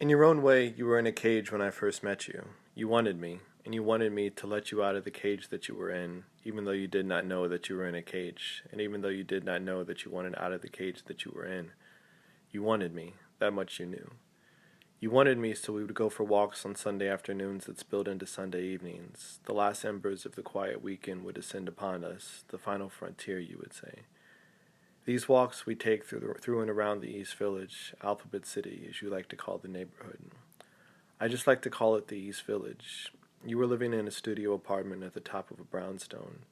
In your own way, you were in a cage when I first met you. You wanted me, and you wanted me to let you out of the cage that you were in, even though you did not know that you were in a cage, and even though you did not know that you wanted out of the cage that you were in. You wanted me, that much you knew. You wanted me so we would go for walks on Sunday afternoons that spilled into Sunday evenings. The last embers of the quiet weekend would descend upon us, the final frontier, you would say. These walks we take through and around the East Village, Alphabet City, as you like to call the neighborhood. I just like to call it the East Village. You were living in a studio apartment at the top of a brownstone.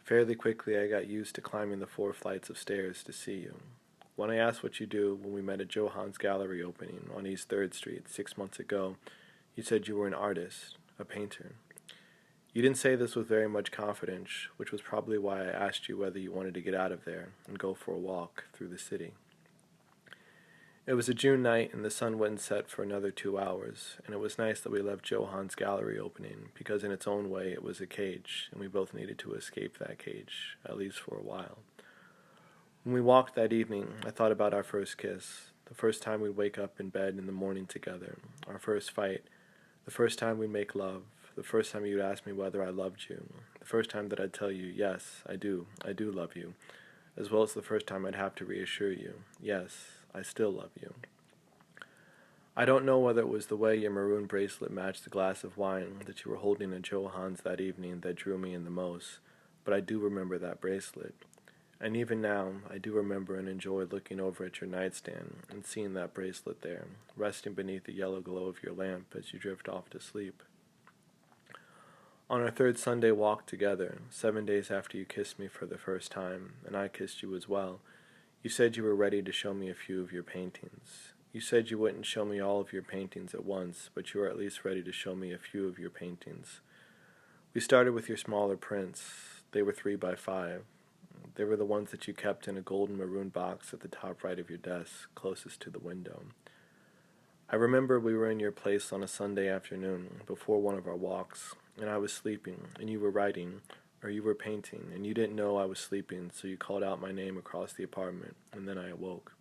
Fairly quickly I got used to climbing the 4 flights of stairs to see you. When I asked what you do when we met at Johan's gallery opening on East 3rd Street 6 months ago, you said you were an artist, a painter. You didn't say this with very much confidence, which was probably why I asked you whether you wanted to get out of there and go for a walk through the city. It was a June night and the sun wouldn't set for another 2 hours, and it was nice that we left Johan's gallery opening because in its own way it was a cage, and we both needed to escape that cage, at least for a while. When we walked that evening, I thought about our first kiss, the first time we'd wake up in bed in the morning together, our first fight, the first time we'd make love, the first time you'd ask me whether I loved you, the first time that I'd tell you, yes, I do love you, as well as the first time I'd have to reassure you, yes, I still love you. I don't know whether it was the way your maroon bracelet matched the glass of wine that you were holding at Johan's that evening that drew me in the most, but I do remember that bracelet. And even now, I do remember and enjoy looking over at your nightstand and seeing that bracelet there, resting beneath the yellow glow of your lamp as you drift off to sleep. On our 3rd Sunday walk together, 7 days after you kissed me for the first time, and I kissed you as well, you said you were ready to show me a few of your paintings. You said you wouldn't show me all of your paintings at once, but you were at least ready to show me a few of your paintings. We started with your smaller prints. They were 3 by 5. They were the ones that you kept in a golden maroon box at the top right of your desk, closest to the window. I remember we were in your place on a Sunday afternoon, before one of our walks, and I was sleeping, and you were writing, or you were painting, and you didn't know I was sleeping, so you called out my name across the apartment, and then I awoke.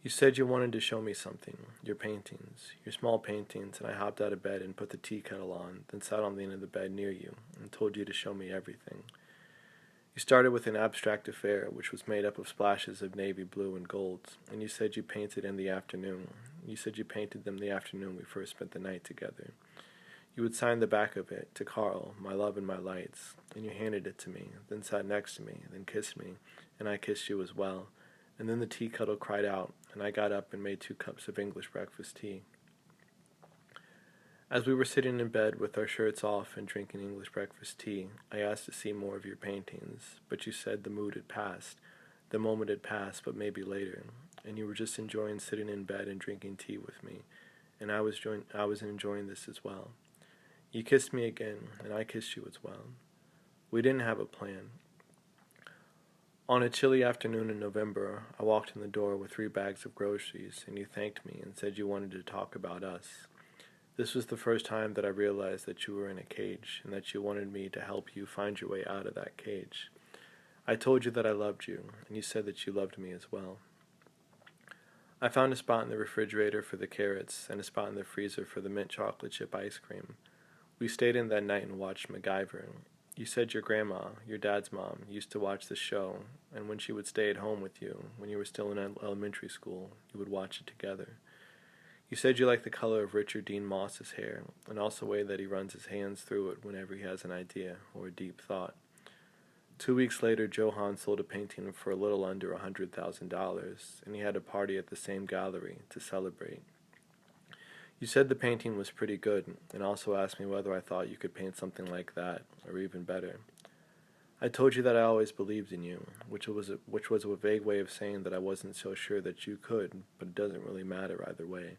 You said you wanted to show me something, your paintings, your small paintings, and I hopped out of bed and put the tea kettle on, then sat on the end of the bed near you, and told you to show me everything. You started with an abstract affair, which was made up of splashes of navy blue and gold, and you said you painted in the afternoon. You said you painted them the afternoon we first spent the night together. You would sign the back of it, to Carl, my love and my lights, and you handed it to me, then sat next to me, then kissed me, and I kissed you as well, and then the tea kettle cried out, and I got up and made 2 cups of English breakfast tea. As we were sitting in bed with our shirts off and drinking English breakfast tea, I asked to see more of your paintings, but you said the mood had passed, the moment had passed, but maybe later, and you were just enjoying sitting in bed and drinking tea with me, and I was enjoying this as well. You kissed me again, and I kissed you as well. We didn't have a plan. On a chilly afternoon in November, I walked in the door with 3 bags of groceries, and you thanked me and said you wanted to talk about us. This was the first time that I realized that you were in a cage, and that you wanted me to help you find your way out of that cage. I told you that I loved you, and you said that you loved me as well. I found a spot in the refrigerator for the carrots, and a spot in the freezer for the mint chocolate chip ice cream. We stayed in that night and watched MacGyver. You said your grandma, your dad's mom, used to watch the show, and when she would stay at home with you, when you were still in elementary school, you would watch it together. You said you liked the color of Richard Dean Moss's hair, and also the way that he runs his hands through it whenever he has an idea or a deep thought. 2 weeks later, Johan sold a painting for a little under $100,000, and he had a party at the same gallery to celebrate. You said the painting was pretty good, and also asked me whether I thought you could paint something like that, or even better. I told you that I always believed in you, which was a vague way of saying that I wasn't so sure that you could, but it doesn't really matter either way.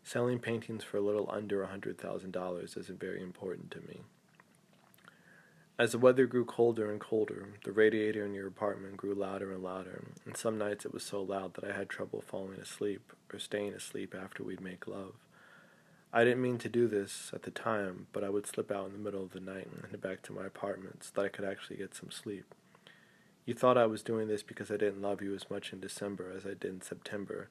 Selling paintings for a little under $100,000 isn't very important to me. As the weather grew colder and colder, the radiator in your apartment grew louder and louder, and some nights it was so loud that I had trouble falling asleep or staying asleep after we'd make love. I didn't mean to do this at the time, but I would slip out in the middle of the night and head back to my apartment so that I could actually get some sleep. You thought I was doing this because I didn't love you as much in December as I did in September,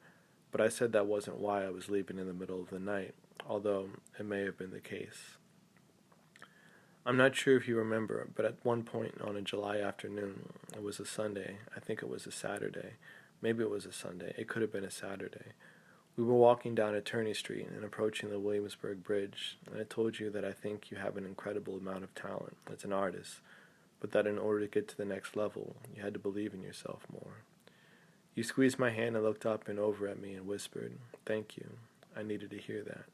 but I said that wasn't why I was leaving in the middle of the night, although it may have been the case. I'm not sure if you remember, but at one point on a July afternoon, it was a Sunday, I think it was a Saturday, maybe it was a Sunday, it could have been a Saturday. We were walking down Attorney Street and approaching the Williamsburg Bridge, and I told you that I think you have an incredible amount of talent as an artist, but that in order to get to the next level, you had to believe in yourself more. You squeezed my hand and looked up and over at me and whispered, "Thank you. I needed to hear that."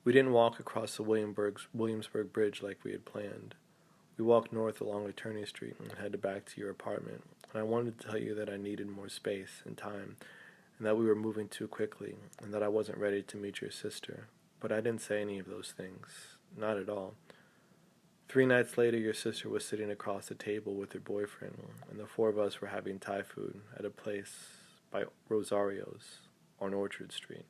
We didn't walk across the Williamsburg Bridge like we had planned. We walked north along Attorney Street and headed back to your apartment, and I wanted to tell you that I needed more space and time, and that we were moving too quickly, and that I wasn't ready to meet your sister. But I didn't say any of those things. Not at all. 3 nights later, your sister was sitting across the table with her boyfriend, and the 4 of us were having Thai food at a place by Rosario's on Orchard Street.